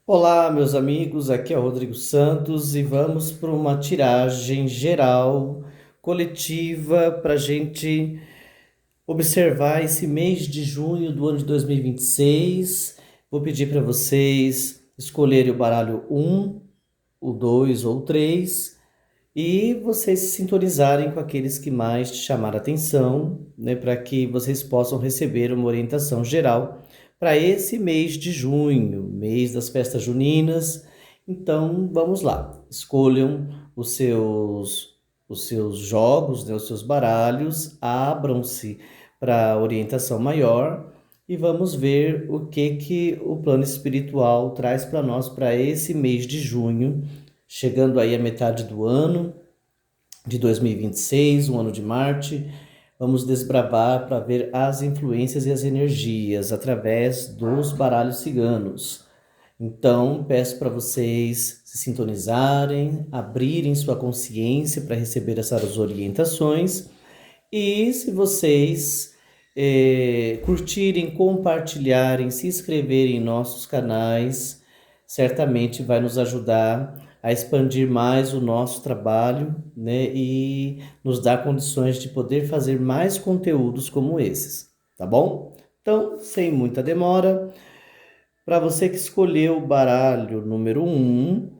Olá, meus amigos, aqui é o Rodrigo Santos e vamos para uma tiragem geral, coletiva, para a gente observar esse mês de junho do ano de 2026. Vou pedir para vocês escolherem o baralho um, o 2 ou o 3 e vocês se sintonizarem com aqueles que mais te chamaram a atenção, né, para que vocês possam receber uma orientação geral para esse mês de junho, mês das festas juninas. Então, vamos lá. Escolham os seus jogos, né, os seus baralhos, abram-se para a orientação maior e vamos ver o que o plano espiritual traz para nós para esse mês de junho, chegando aí a metade do ano de 2026, um ano de Marte. Vamos desbravar para ver as influências e as energias através dos baralhos ciganos. Então, peço para vocês se sintonizarem, abrirem sua consciência para receber essas orientações. E se vocês curtirem, compartilharem, se inscreverem em nossos canais, certamente vai nos ajudar a expandir mais o nosso trabalho, né, e nos dar condições de poder fazer mais conteúdos como esses, tá bom? Então, sem muita demora, para você que escolheu o baralho número um,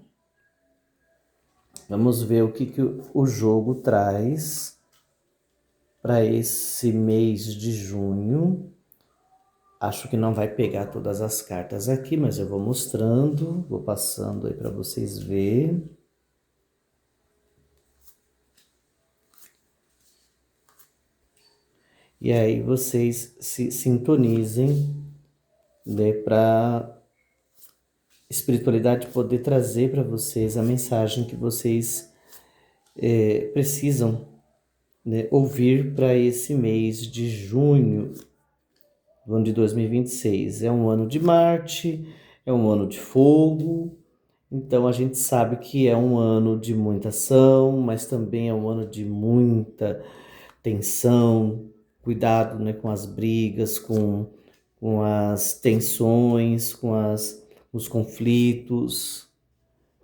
vamos ver o que o jogo traz para esse mês de junho. Acho que não vai pegar todas as cartas aqui, mas eu vou mostrando, vou passando aí para vocês verem. E aí vocês se sintonizem, né, para espiritualidade poder trazer para vocês a mensagem que vocês precisam, né, ouvir para esse mês de junho do ano de 2026. É um ano de Marte, é um ano de fogo, então a gente sabe que é um ano de muita ação, mas também é um ano de muita tensão. Cuidado, né, com as brigas, com as tensões, os conflitos.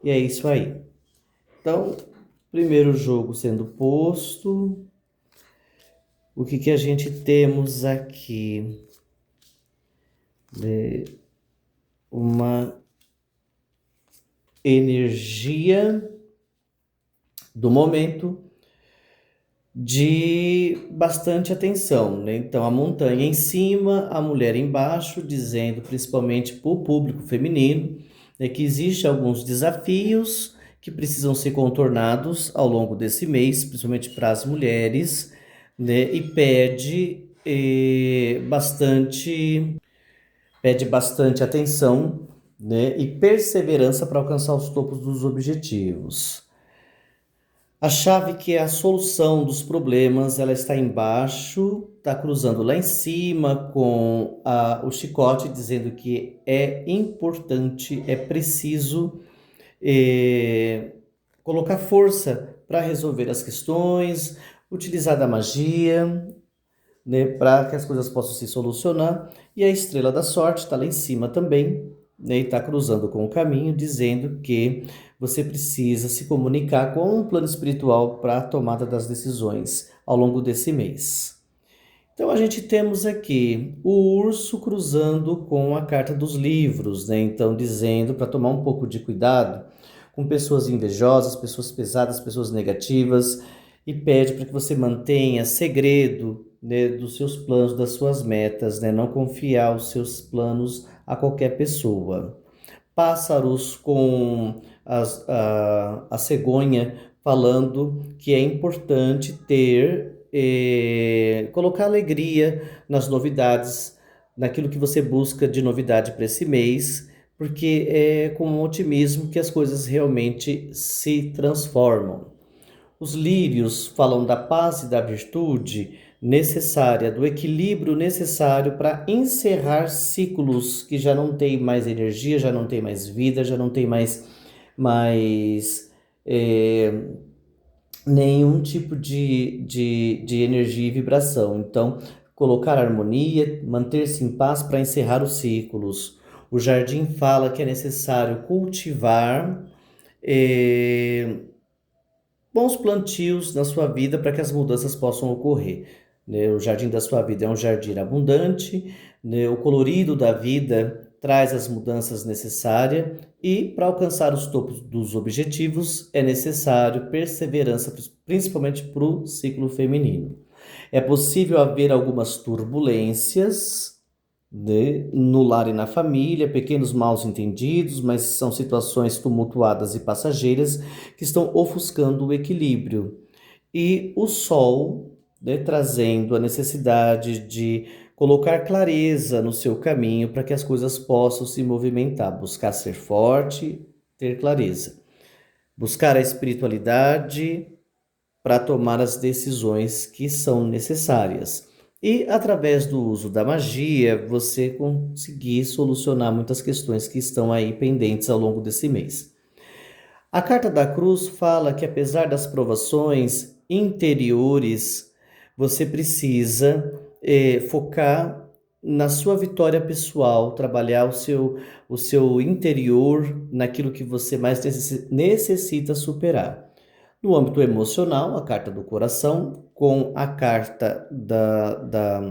E é isso aí. Então, primeiro jogo sendo posto. O que a gente temos aqui? Uma energia do momento de bastante atenção, né? Então, a montanha em cima, a mulher embaixo, dizendo principalmente para o público feminino, né, que existem alguns desafios que precisam ser contornados ao longo desse mês, principalmente para as mulheres, né? E pede bastante atenção, né, e perseverança para alcançar os topos dos objetivos. A chave que é a solução dos problemas, ela está embaixo, está cruzando lá em cima com o chicote, dizendo que é importante, é preciso colocar força para resolver as questões, utilizar da magia, né, para que as coisas possam se solucionar. E a estrela da sorte está lá em cima também, né, e está cruzando com o caminho, dizendo que você precisa se comunicar com o plano espiritual para a tomada das decisões ao longo desse mês. Então a gente temos aqui o urso cruzando com a carta dos livros, né? Então dizendo para tomar um pouco de cuidado com pessoas invejosas, pessoas pesadas, pessoas negativas, e pede para que você mantenha segredo, né, dos seus planos, das suas metas, né? Não confiar os seus planos a qualquer pessoa. Pássaros com a cegonha falando que é importante colocar alegria nas novidades, naquilo que você busca de novidade para esse mês, porque é com o otimismo que as coisas realmente se transformam. Os lírios falam da paz e da virtude necessária, do equilíbrio necessário para encerrar ciclos que já não têm mais energia, já não tem mais vida, já não tem mais nenhum tipo de energia e vibração. Então, colocar harmonia, manter-se em paz para encerrar os ciclos. O jardim fala que é necessário cultivar eh, bons plantios na sua vida para que as mudanças possam ocorrer, né? O jardim da sua vida é um jardim abundante, né? O colorido da vida traz as mudanças necessárias e para alcançar os topos dos objetivos é necessário perseverança, principalmente para o ciclo feminino. É possível haver algumas turbulências, né, no lar e na família, pequenos mal entendidos, mas são situações tumultuadas e passageiras que estão ofuscando o equilíbrio. E o sol, né, trazendo a necessidade de colocar clareza no seu caminho para que as coisas possam se movimentar, buscar ser forte, ter clareza, buscar a espiritualidade para tomar as decisões que são necessárias. E através do uso da magia, você conseguir solucionar muitas questões que estão aí pendentes ao longo desse mês. A carta da Cruz fala que apesar das provações interiores, você precisa focar na sua vitória pessoal, trabalhar o seu interior naquilo que você mais necessita superar. No âmbito emocional, a carta do coração, com a carta da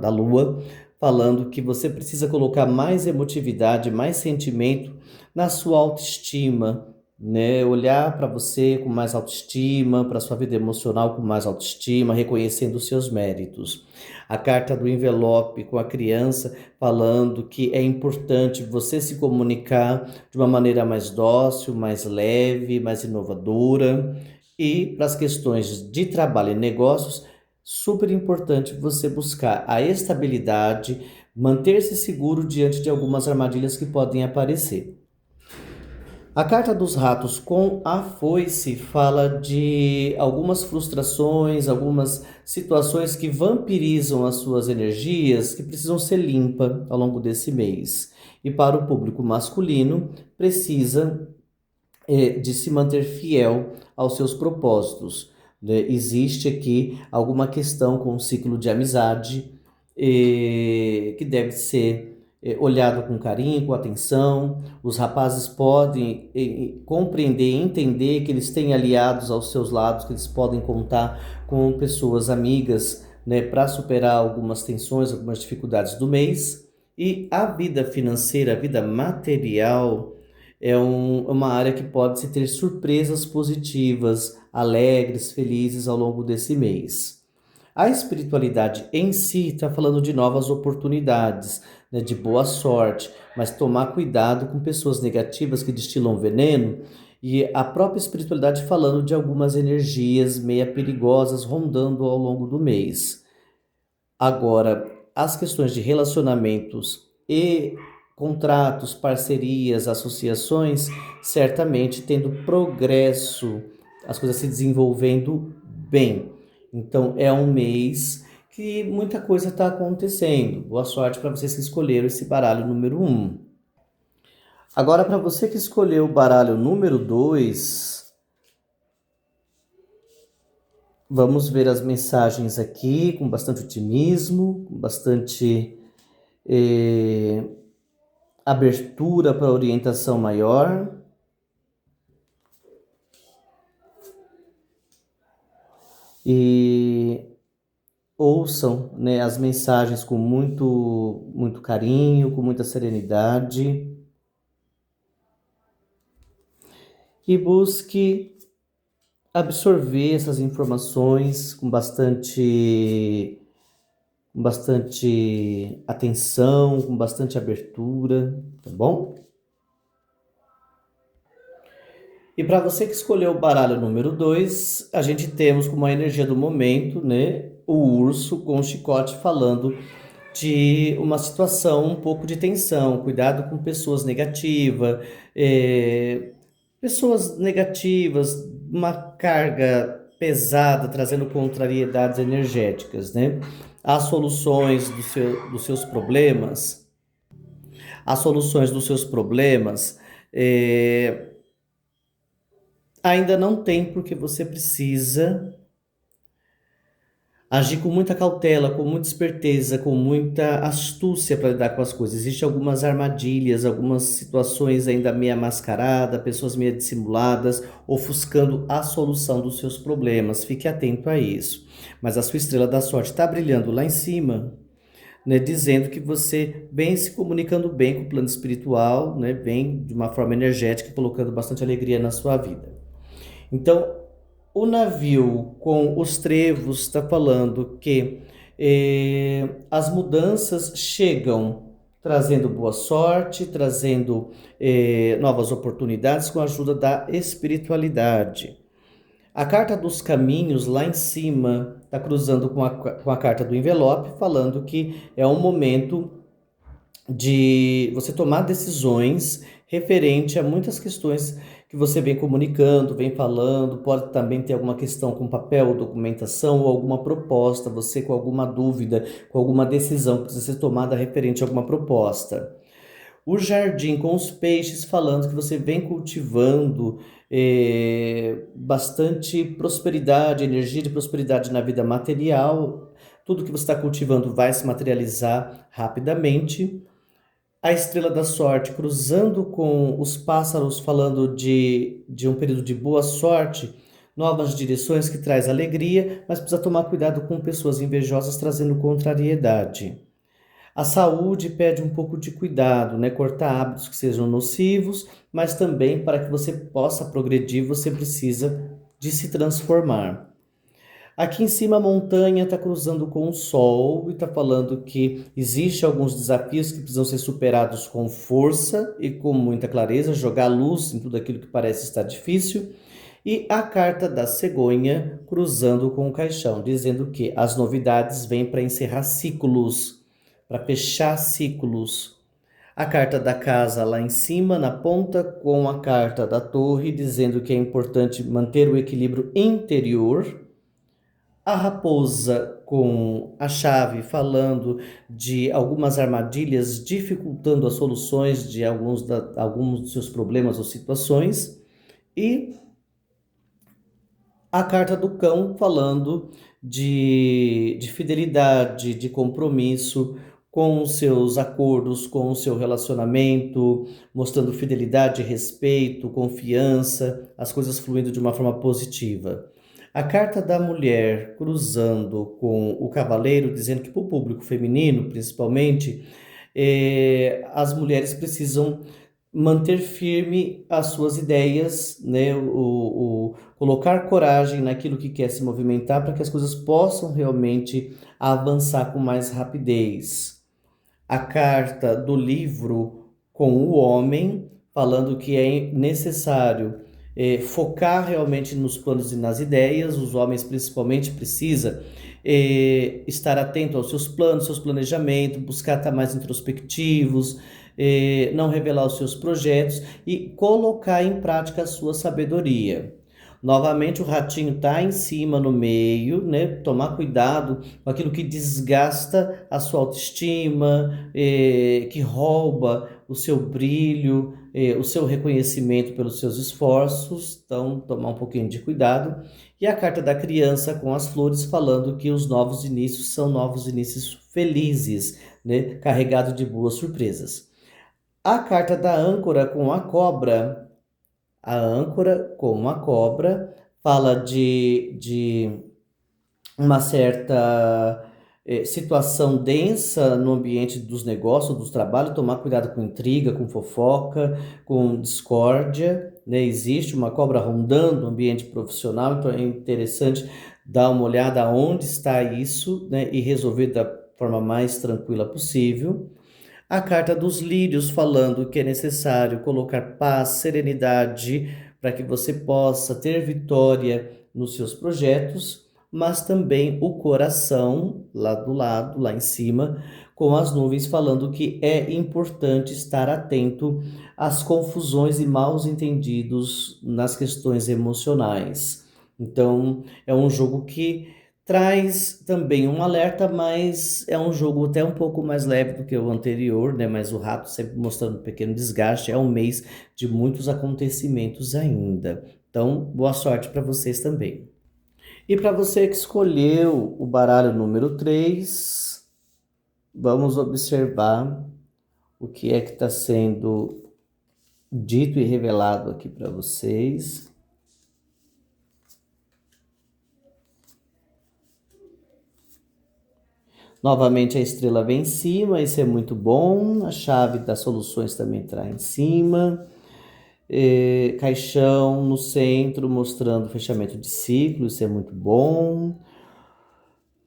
lua, falando que você precisa colocar mais emotividade, mais sentimento na sua autoestima, né? Olhar para você com mais autoestima, para sua vida emocional com mais autoestima, reconhecendo os seus méritos. A carta do envelope com a criança falando que é importante você se comunicar de uma maneira mais dócil, mais leve, mais inovadora. E para as questões de trabalho e negócios, super importante você buscar a estabilidade, manter-se seguro diante de algumas armadilhas que podem aparecer. A carta dos ratos com a foice fala de algumas frustrações, algumas situações que vampirizam as suas energias que precisam ser limpas ao longo desse mês. E para o público masculino, precisa de se manter fiel aos seus propósitos, né? Existe aqui alguma questão com o ciclo de amizade que deve ser olhado com carinho, com atenção. Os rapazes podem compreender e entender que eles têm aliados aos seus lados, que eles podem contar com pessoas amigas, né, para superar algumas tensões, algumas dificuldades do mês. E a vida financeira, a vida material, é uma área que pode se ter surpresas positivas, alegres, felizes ao longo desse mês. A espiritualidade em si está falando de novas oportunidades, né, de boa sorte, mas tomar cuidado com pessoas negativas que destilam veneno e a própria espiritualidade falando de algumas energias meia perigosas rondando ao longo do mês. Agora, as questões de relacionamentos e contratos, parcerias, associações, certamente tendo progresso, as coisas se desenvolvendo bem. Então, é um mês que muita coisa está acontecendo. Boa sorte para vocês que escolheram esse baralho número 1. Agora, para você que escolheu o baralho número 2, vamos ver as mensagens aqui com bastante otimismo, com bastante abertura para orientação maior. E ouçam, né, as mensagens com muito carinho, com muita serenidade. E busque absorver essas informações com bastante atenção, com bastante abertura, tá bom? E para você que escolheu o baralho número 2, a gente temos como a energia do momento, né, o urso com o chicote falando de uma situação um pouco de tensão, cuidado com pessoas negativas, uma carga pesada, trazendo contrariedades energéticas, né? As soluções dos seus problemas, as soluções dos seus problemas, ainda não tem porque você precisa Agir com muita cautela, com muita esperteza, com muita astúcia para lidar com as coisas. Existem algumas armadilhas, algumas situações ainda meio mascaradas, pessoas meio dissimuladas, ofuscando a solução dos seus problemas. Fique atento a isso. Mas a sua estrela da sorte está brilhando lá em cima, né, dizendo que você vem se comunicando bem com o plano espiritual, né, vem de uma forma energética, colocando bastante alegria na sua vida. Então, o navio com os trevos está falando que as mudanças chegam trazendo boa sorte, trazendo novas oportunidades com a ajuda da espiritualidade. A carta dos caminhos lá em cima está cruzando com a carta do envelope, falando que é um momento de você tomar decisões referente a muitas questões que você vem comunicando, vem falando, pode também ter alguma questão com papel, documentação ou alguma proposta, você com alguma dúvida, com alguma decisão que precisa ser tomada referente a alguma proposta. O jardim com os peixes falando que você vem cultivando bastante prosperidade, energia de prosperidade na vida material. Tudo que você está cultivando vai se materializar rapidamente. A estrela da sorte cruzando com os pássaros, falando de um período de boa sorte, novas direções que traz alegria, mas precisa tomar cuidado com pessoas invejosas trazendo contrariedade. A saúde pede um pouco de cuidado, né? Cortar hábitos que sejam nocivos, mas também para que você possa progredir, você precisa de se transformar. Aqui em cima a montanha está cruzando com o sol e está falando que existe alguns desafios que precisam ser superados com força e com muita clareza, jogar luz em tudo aquilo que parece estar difícil. E a carta da cegonha cruzando com o caixão, dizendo que as novidades vêm para encerrar ciclos, para fechar ciclos. A carta da casa lá em cima, na ponta, com a carta da torre, dizendo que é importante manter o equilíbrio interior. A raposa com a chave falando de algumas armadilhas, dificultando as soluções de alguns dos seus problemas ou situações. E a carta do cão falando de fidelidade, de compromisso com os seus acordos, com o seu relacionamento, mostrando fidelidade, respeito, confiança, as coisas fluindo de uma forma positiva. A carta da mulher cruzando com o cavaleiro, dizendo que para o público feminino, principalmente, as mulheres precisam manter firme as suas ideias, né? Colocar coragem naquilo que quer se movimentar para que as coisas possam realmente avançar com mais rapidez. A carta do livro com o homem, falando que é necessário focar realmente nos planos e nas ideias, os homens principalmente precisa estar atento aos seus planos, seus planejamentos, buscar estar mais introspectivos, não revelar os seus projetos e colocar em prática a sua sabedoria. Novamente o ratinho está em cima, no meio, né? Tomar cuidado com aquilo que desgasta a sua autoestima, que rouba o seu brilho, o seu reconhecimento pelos seus esforços. Então, tomar um pouquinho de cuidado. E a carta da criança com as flores falando que os novos inícios são novos inícios felizes, né? Carregado de boas surpresas. A carta da âncora com a cobra. A âncora com a cobra fala de uma certa situação densa no ambiente dos negócios, dos trabalhos, tomar cuidado com intriga, com fofoca, com discórdia, né? Existe uma cobra rondando o ambiente profissional, então é interessante dar uma olhada onde está isso, né? E resolver da forma mais tranquila possível. A carta dos lírios falando que é necessário colocar paz, serenidade, para que você possa ter vitória nos seus projetos, mas também o coração, lá do lado, lá em cima, com as nuvens falando que é importante estar atento às confusões e maus entendidos nas questões emocionais. Então, é um jogo que traz também um alerta, mas é um jogo até um pouco mais leve do que o anterior, né? Mas o rato sempre mostrando um pequeno desgaste. É um mês de muitos acontecimentos ainda. Então, boa sorte para vocês também. E para você que escolheu o baralho número 3, vamos observar o que é que está sendo dito e revelado aqui para vocês. Novamente a estrela vem em cima, isso é muito bom. A chave das soluções também está em cima. Caixão no centro, mostrando o fechamento de ciclo, isso é muito bom.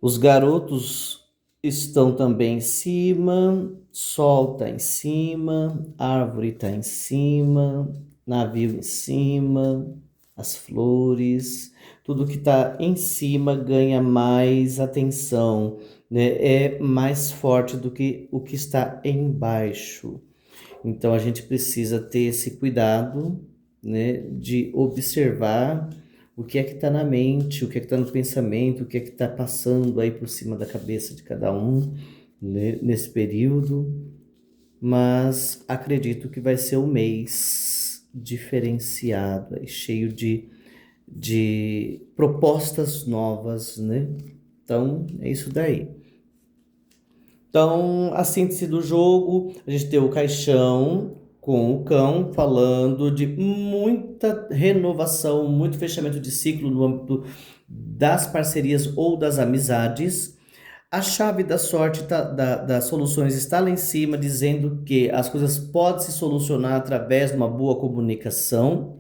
Os garotos estão também em cima, sol está em cima, árvore está em cima, navio em cima, as flores, tudo que está em cima ganha mais atenção, né? É mais forte do que o que está embaixo. Então a gente precisa ter esse cuidado, né, de observar o que é que está na mente, o que é que está no pensamento, o que é que está passando aí por cima da cabeça de cada um, né, nesse período. Mas acredito que vai ser um mês diferenciado, aí, cheio de propostas novas, né? Então é isso daí. Então, a síntese do jogo, a gente tem o caixão com o cão falando de muita renovação, muito fechamento de ciclo no âmbito das parcerias ou das amizades. A chave da sorte das soluções está lá em cima, dizendo que as coisas podem se solucionar através de uma boa comunicação.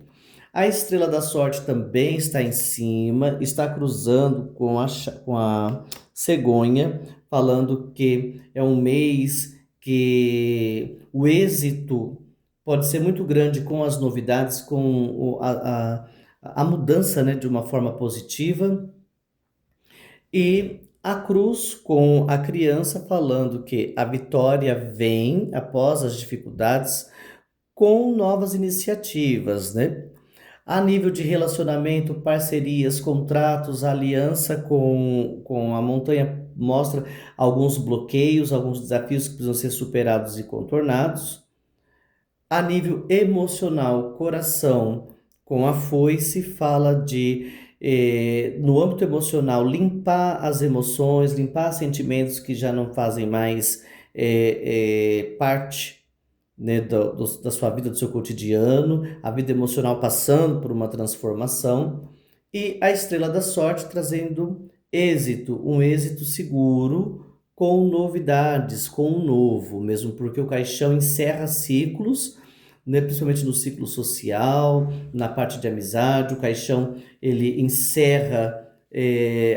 A estrela da sorte também está em cima, está cruzando com a cegonha, falando que é um mês que o êxito pode ser muito grande com as novidades, com a mudança, né, de uma forma positiva. E a cruz com a criança falando que a vitória vem após as dificuldades com novas iniciativas, né? A nível de relacionamento, parcerias, contratos, aliança com a montanha mostra alguns bloqueios, alguns desafios que precisam ser superados e contornados. A nível emocional, coração com a foice fala de, no âmbito emocional, limpar as emoções, limpar sentimentos que já não fazem mais parte, né, da sua vida, do seu cotidiano, a vida emocional passando por uma transformação, e a estrela da sorte trazendo êxito, um êxito seguro, com novidades, com o novo, mesmo porque o caixão encerra ciclos, né, principalmente no ciclo social, na parte de amizade, o caixão ele encerra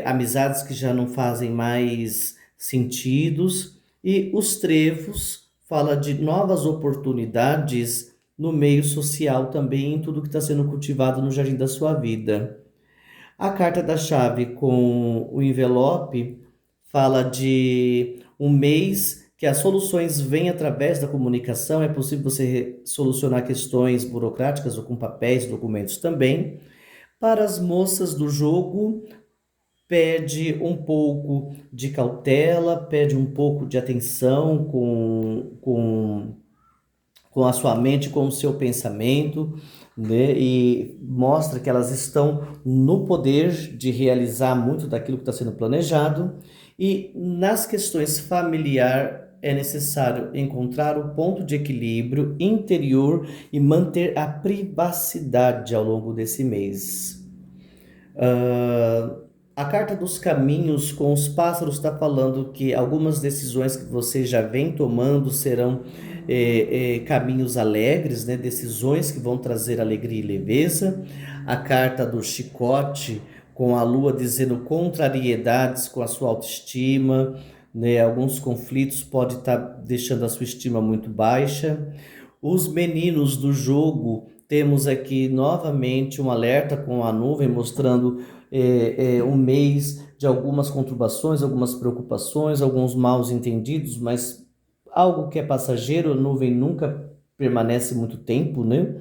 amizades que já não fazem mais sentidos, e os trevos fala de novas oportunidades no meio social também, em tudo que está sendo cultivado no jardim da sua vida. A carta da chave com o envelope fala de um mês que as soluções vêm através da comunicação, é possível você solucionar questões burocráticas ou com papéis, documentos também. Para as moças do jogo, pede um pouco de cautela, pede um pouco de atenção com a sua mente, com o seu pensamento, né? E mostra que elas estão no poder de realizar muito daquilo que está sendo planejado. E nas questões familiar é necessário encontrar o ponto de equilíbrio interior e manter a privacidade ao longo desse mês. A carta dos caminhos com os pássaros está falando que algumas decisões que você já vem tomando serão caminhos alegres, né? Decisões que vão trazer alegria e leveza. A carta do chicote com a lua dizendo contrariedades com a sua autoestima, né? Alguns conflitos podem estar deixando a sua estima muito baixa. Os meninos do jogo, temos aqui novamente um alerta com a nuvem mostrando um mês de algumas conturbações, algumas preocupações, alguns maus entendidos, mas algo que é passageiro, a nuvem nunca permanece muito tempo, né?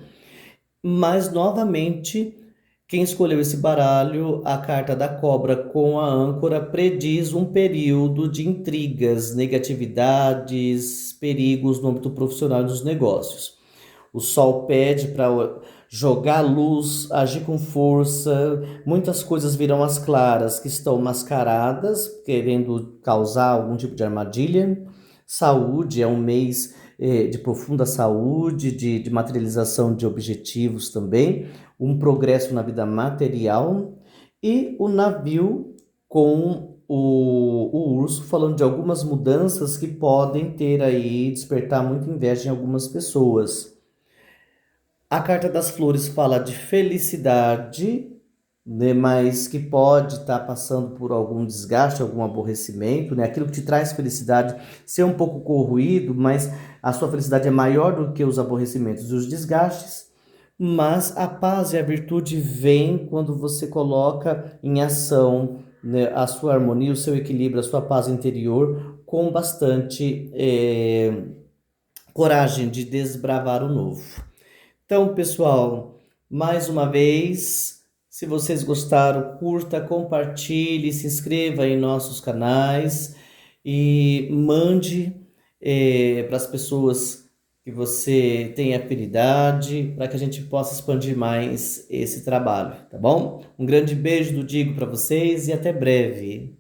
Mas novamente, quem escolheu esse baralho, a carta da cobra com a âncora, prediz um período de intrigas, negatividades, perigos no âmbito profissional e dos negócios. O Sol pede para jogar luz, agir com força. Muitas coisas virão às claras que estão mascaradas, querendo causar algum tipo de armadilha. Saúde é um mês de profunda saúde, de materialização de objetivos também, um progresso na vida material. E o navio com o urso falando de algumas mudanças que podem ter aí, despertar muita inveja em algumas pessoas. A carta das flores fala de felicidade, né, mas que pode estar passando por algum desgaste, algum aborrecimento, né? Aquilo que te traz felicidade ser um pouco corroído, mas a sua felicidade é maior do que os aborrecimentos e os desgastes. Mas a paz e a virtude vêm quando você coloca em ação, né, a sua harmonia, o seu equilíbrio, a sua paz interior com bastante coragem de desbravar o novo. Então, pessoal, mais uma vez, se vocês gostaram, curta, compartilhe, se inscreva em nossos canais e mande para as pessoas que você tem afinidade, para que a gente possa expandir mais esse trabalho, tá bom? Um grande beijo do Digo para vocês e até breve.